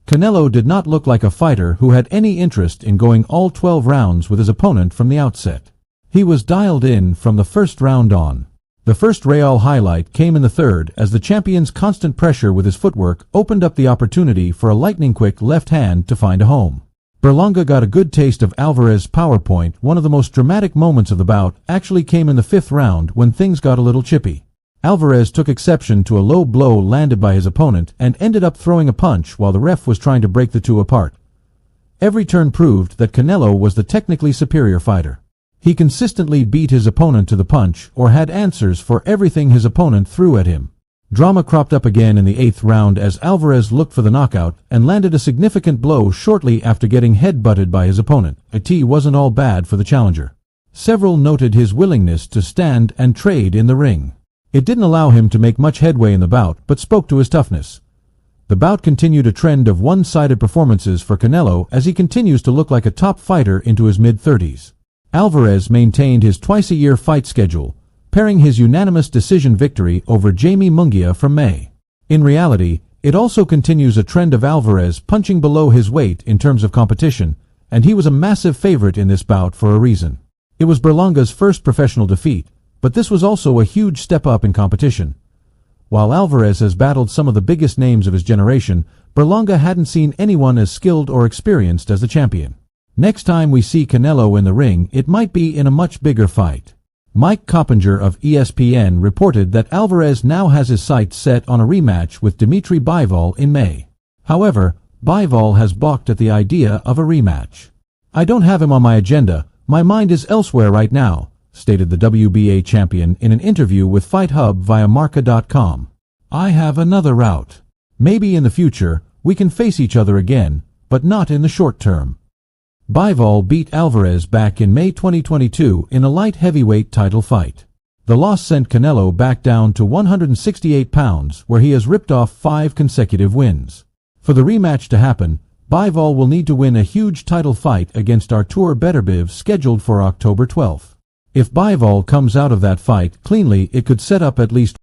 Canelo did not look like a fighter who had any interest in going all 12 rounds with his opponent from the outset. He was dialed in from the first round on. The first real highlight came in the third as the champion's constant pressure with his footwork opened up the opportunity for a lightning-quick left hand to find a home. Berlanga got a good taste of Alvarez's power point. One of the most dramatic moments of the bout actually came in the fifth round when things got a little chippy. Alvarez took exception to a low blow landed by his opponent and ended up throwing a punch while the ref was trying to break the two apart. Every turn proved that Canelo was the technically superior fighter. He consistently beat his opponent to the punch or had answers for everything his opponent threw at him. Drama cropped up again in the eighth round as Alvarez looked for the knockout and landed a significant blow shortly after getting head-butted by his opponent. It wasn't all bad for the challenger. Several noted his willingness to stand and trade in the ring. It didn't allow him to make much headway in the bout, but spoke to his toughness. The bout continued a trend of one-sided performances for Canelo as he continues to look like a top fighter into his mid-30s. Alvarez maintained his twice-a-year fight schedule, pairing his unanimous decision victory over Jamie Munguia from May. In reality, it also continues a trend of Alvarez punching below his weight in terms of competition, and he was a massive favorite in this bout for a reason. It was Berlanga's first professional defeat, but this was also a huge step up in competition. While Alvarez has battled some of the biggest names of his generation, Berlanga hadn't seen anyone as skilled or experienced as the champion. Next time we see Canelo in the ring, it might be in a much bigger fight. Mike Coppinger of ESPN reported that Alvarez now has his sights set on a rematch with Dimitri Bivol in May. However, Bivol has balked at the idea of a rematch. "I don't have him on my agenda, my mind is elsewhere right now," stated the WBA champion in an interview with Fight Hub via Marca.com. "I have another route. Maybe in the future, we can face each other again, but not in the short term." Bivol beat Alvarez back in May 2022 in a light heavyweight title fight. The loss sent Canelo back down to 168 pounds, where he has ripped off 5 consecutive wins. For the rematch to happen, Bivol will need to win a huge title fight against Artur Beterbiev scheduled for October 12th. If Bivol comes out of that fight cleanly, it could set up at least